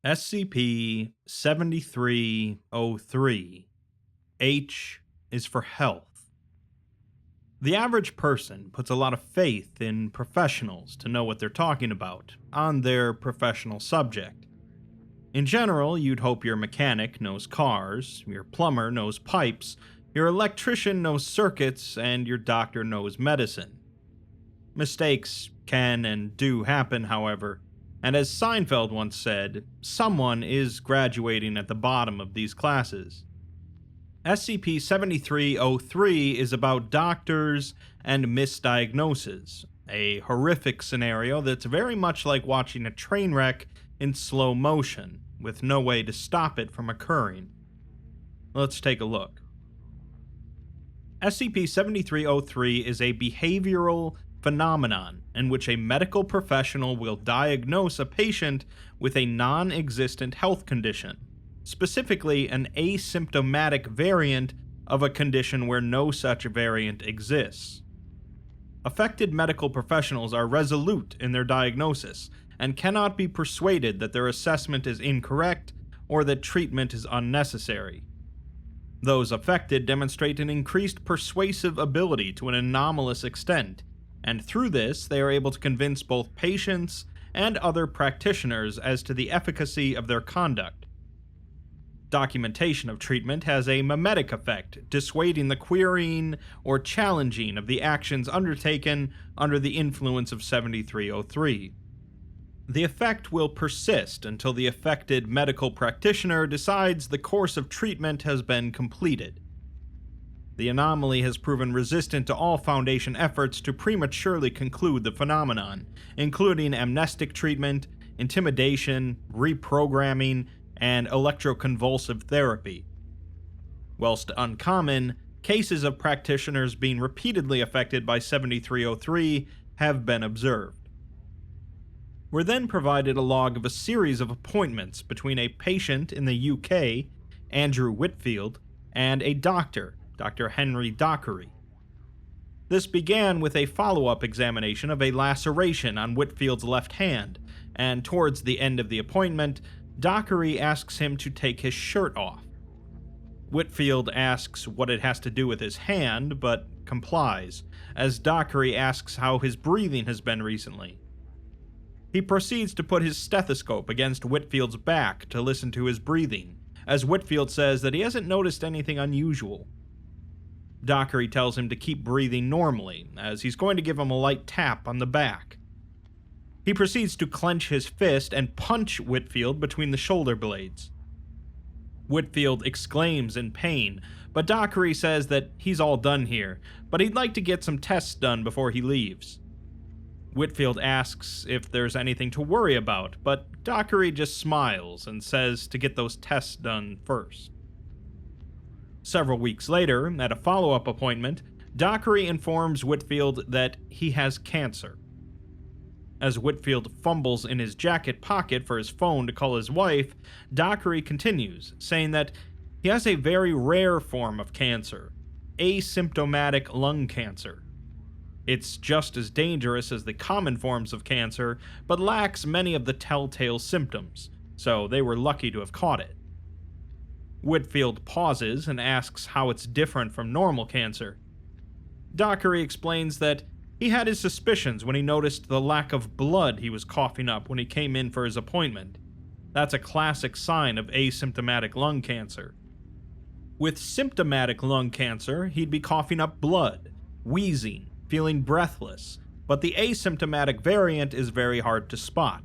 SCP-7303. H is for health. The average person puts a lot of faith in professionals to know what they're talking about on their professional subject. In general, you'd hope your mechanic knows cars, your plumber knows pipes, your electrician knows circuits, and your doctor knows medicine. Mistakes can and do happen, however, and as Seinfeld once said, someone is graduating at the bottom of these classes. SCP-7303 is about doctors and misdiagnoses, a horrific scenario that's very much like watching a train wreck in slow motion, with no way to stop it from occurring. Let's take a look. SCP-7303 is a behavioral phenomenon in which a medical professional will diagnose a patient with a non-existent health condition, specifically an asymptomatic variant of a condition where no such variant exists. Affected medical professionals are resolute in their diagnosis and cannot be persuaded that their assessment is incorrect or that treatment is unnecessary. Those affected demonstrate an increased persuasive ability to an anomalous extent, and through this they are able to convince both patients and other practitioners as to the efficacy of their conduct. Documentation of treatment has a mimetic effect, dissuading the querying or challenging of the actions undertaken under the influence of 7303. The effect will persist until the affected medical practitioner decides the course of treatment has been completed. The anomaly has proven resistant to all Foundation efforts to prematurely conclude the phenomenon, including amnestic treatment, intimidation, reprogramming, and electroconvulsive therapy. Whilst uncommon, cases of practitioners being repeatedly affected by 7303 have been observed. We're then provided a log of a series of appointments between a patient in the UK, Andrew Whitfield, and a doctor, Dr. Henry Dockery. This began with a follow-up examination of a laceration on Whitfield's left hand, and towards the end of the appointment, Dockery asks him to take his shirt off. Whitfield asks what it has to do with his hand, but complies, as Dockery asks how his breathing has been recently. He proceeds to put his stethoscope against Whitfield's back to listen to his breathing, as Whitfield says that he hasn't noticed anything unusual. Dockery tells him to keep breathing normally, as he's going to give him a light tap on the back. He proceeds to clench his fist and punch Whitfield between the shoulder blades. Whitfield exclaims in pain, but Dockery says that he's all done here, but he'd like to get some tests done before he leaves. Whitfield asks if there's anything to worry about, but Dockery just smiles and says to get those tests done first. Several weeks later, at a follow-up appointment, Dockery informs Whitfield that he has cancer. As Whitfield fumbles in his jacket pocket for his phone to call his wife, Dockery continues, saying that he has a very rare form of cancer, asymptomatic lung cancer. It's just as dangerous as the common forms of cancer, but lacks many of the telltale symptoms, so they were lucky to have caught it. Whitfield pauses and asks how it's different from normal cancer. Dockery explains that he had his suspicions when he noticed the lack of blood he was coughing up when he came in for his appointment. That's a classic sign of asymptomatic lung cancer. With symptomatic lung cancer, he'd be coughing up blood, wheezing, feeling breathless, but the asymptomatic variant is very hard to spot.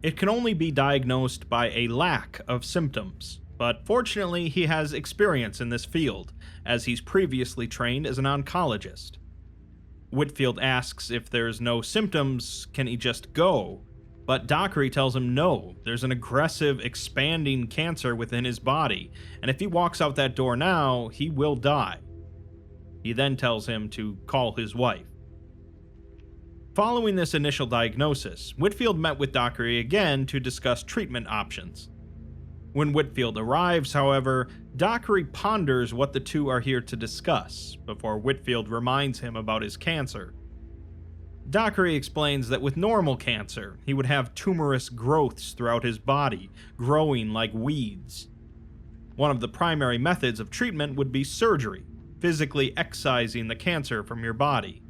It can only be diagnosed by a lack of symptoms, but fortunately he has experience in this field, as he's previously trained as an oncologist. Whitfield asks if there's no symptoms, can he just go? But Dockery tells him no, there's an aggressive, expanding cancer within his body, and if he walks out that door now, he will die. He then tells him to call his wife. Following this initial diagnosis, Whitfield met with Dockery again to discuss treatment options. When Whitfield arrives, however, Dockery ponders what the two are here to discuss, before Whitfield reminds him about his cancer. Dockery explains that with normal cancer, he would have tumorous growths throughout his body, growing like weeds. One of the primary methods of treatment would be surgery, physically excising the cancer from your body.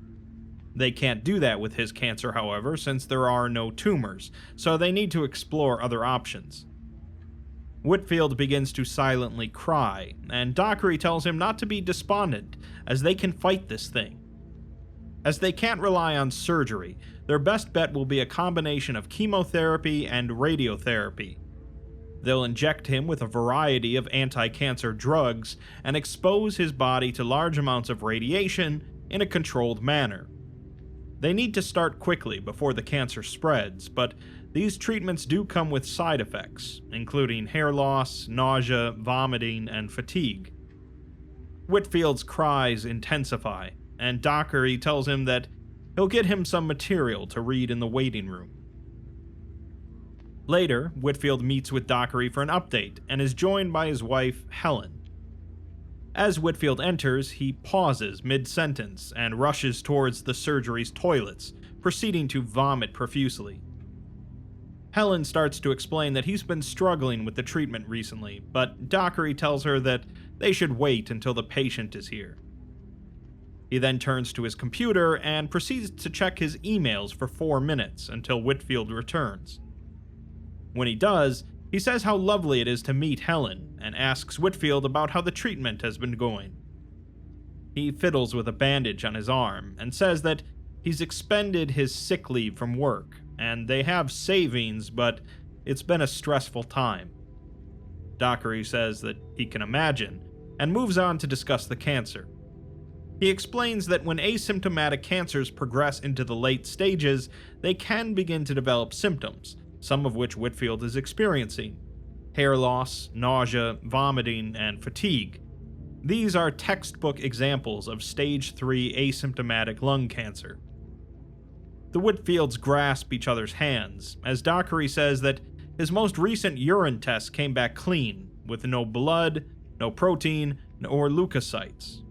They can't do that with his cancer, however, since there are no tumors, so they need to explore other options. Whitfield begins to silently cry, and Dockery tells him not to be despondent, as they can fight this thing. As they can't rely on surgery, their best bet will be a combination of chemotherapy and radiotherapy. They'll inject him with a variety of anti-cancer drugs and expose his body to large amounts of radiation in a controlled manner. They need to start quickly before the cancer spreads, but these treatments do come with side effects, including hair loss, nausea, vomiting, and fatigue. Whitfield's cries intensify, and Dockery tells him that he'll get him some material to read in the waiting room. Later, Whitfield meets with Dockery for an update and is joined by his wife, Helen. As Whitfield enters, he pauses mid-sentence and rushes towards the surgery's toilets, proceeding to vomit profusely. Helen starts to explain that he's been struggling with the treatment recently, but Dockery tells her that they should wait until the patient is here. He then turns to his computer and proceeds to check his emails for 4 minutes until Whitfield returns. When he does, he says how lovely it is to meet Helen and asks Whitfield about how the treatment has been going. He fiddles with a bandage on his arm and says that he's expended his sick leave from work and they have savings, but it's been a stressful time. Dockery says that he can imagine and moves on to discuss the cancer. He explains that when asymptomatic cancers progress into the late stages, they can begin to develop symptoms, some of which Whitfield is experiencing: hair loss, nausea, vomiting, and fatigue. These are textbook examples of stage 3 asymptomatic lung cancer. The Whitfields grasp each other's hands, as Dockery says that his most recent urine tests came back clean, with no blood, no protein, or leukocytes.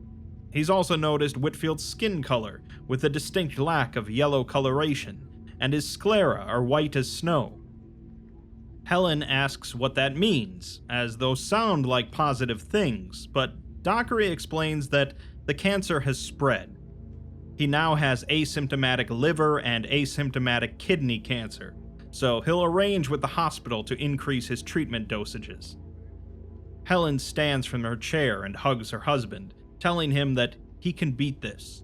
He's also noticed Whitfield's skin color, with a distinct lack of yellow coloration, and his sclera are white as snow. Helen asks what that means, as those sound like positive things, but Dockery explains that the cancer has spread. He now has asymptomatic liver and asymptomatic kidney cancer, so he'll arrange with the hospital to increase his treatment dosages. Helen stands from her chair and hugs her husband, telling him that he can beat this.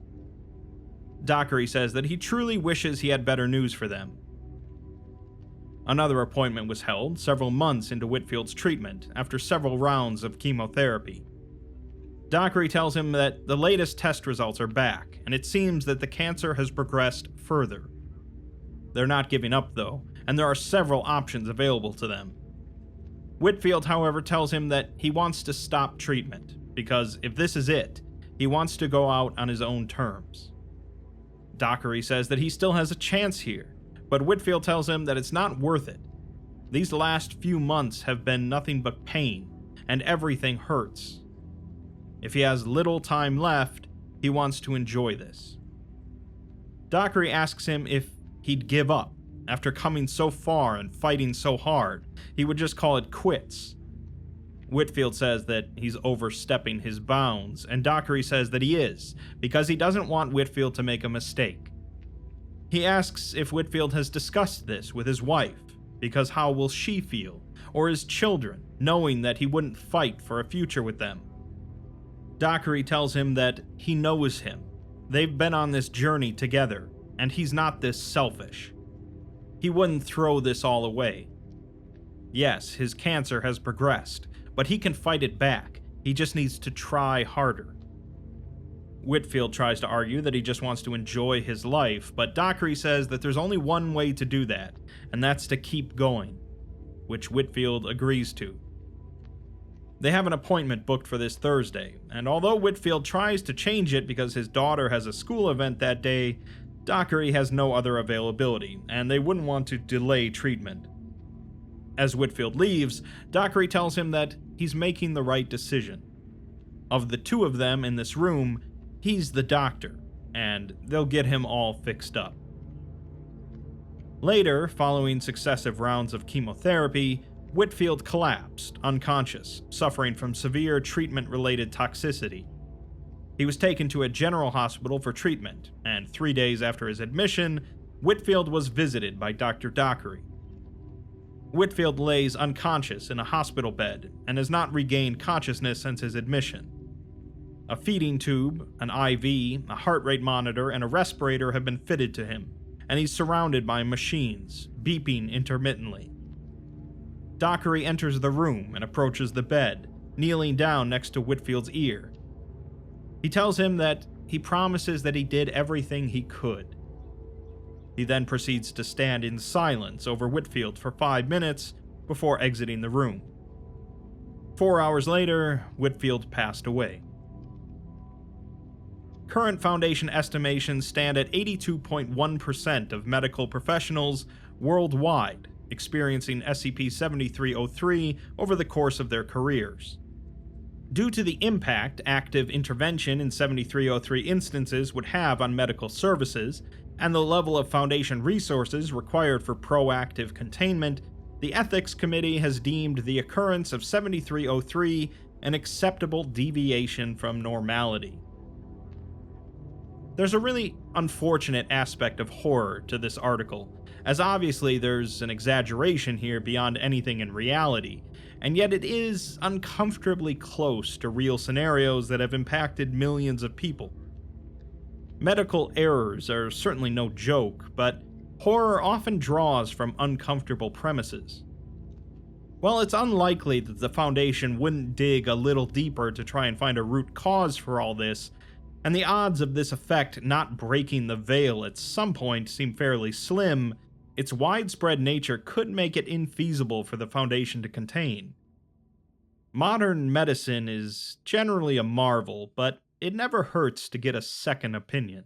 Dockery says that he truly wishes he had better news for them. Another appointment was held several months into Whitfield's treatment after several rounds of chemotherapy. Dockery tells him that the latest test results are back, and it seems that the cancer has progressed further. They're not giving up, though, and there are several options available to them. Whitfield, however, tells him that he wants to stop treatment, because if this is it, he wants to go out on his own terms. Dockery says that he still has a chance here, but Whitfield tells him that it's not worth it. These last few months have been nothing but pain, and everything hurts. If he has little time left, he wants to enjoy this. Dockery asks him if he'd give up. After coming so far and fighting so hard, he would just call it quits. Whitfield says that he's overstepping his bounds, and Dockery says that he is, because he doesn't want Whitfield to make a mistake. He asks if Whitfield has discussed this with his wife, because how will she feel, or his children, knowing that he wouldn't fight for a future with them? Dockery tells him that he knows him. They've been on this journey together, and he's not this selfish. He wouldn't throw this all away. Yes, his cancer has progressed, but he can fight it back. He just needs to try harder. Whitfield tries to argue that he just wants to enjoy his life, but Dockery says that there's only one way to do that, and that's to keep going, which Whitfield agrees to. They have an appointment booked for this Thursday, and although Whitfield tries to change it because his daughter has a school event that day, Dockery has no other availability, and they wouldn't want to delay treatment. As Whitfield leaves, Dockery tells him that he's making the right decision. Of the two of them in this room, he's the doctor, and they'll get him all fixed up. Later, following successive rounds of chemotherapy, Whitfield collapsed, unconscious, suffering from severe treatment-related toxicity. He was taken to a general hospital for treatment, and 3 days after his admission, Whitfield was visited by Dr. Dockery. Whitfield lays unconscious in a hospital bed and has not regained consciousness since his admission. A feeding tube, an IV, a heart rate monitor, and a respirator have been fitted to him, and he's surrounded by machines, beeping intermittently. Dockery enters the room and approaches the bed, kneeling down next to Whitfield's ear. He tells him that he promises that he did everything he could. He then proceeds to stand in silence over Whitfield for 5 minutes before exiting the room. 4 hours later, Whitfield passed away. Current Foundation estimations stand at 82.1% of medical professionals worldwide experiencing SCP-7303 over the course of their careers. Due to the impact active intervention in 7303 instances would have on medical services, and the level of Foundation resources required for proactive containment, the Ethics Committee has deemed the occurrence of 7303 an acceptable deviation from normality. There's a really unfortunate aspect of horror to this article, as obviously there's an exaggeration here beyond anything in reality, and yet it is uncomfortably close to real scenarios that have impacted millions of people. Medical errors are certainly no joke, but horror often draws from uncomfortable premises. While it's unlikely that the Foundation wouldn't dig a little deeper to try and find a root cause for all this, and the odds of this effect not breaking the veil at some point seem fairly slim, its widespread nature could make it infeasible for the Foundation to contain. Modern medicine is generally a marvel, but it never hurts to get a second opinion.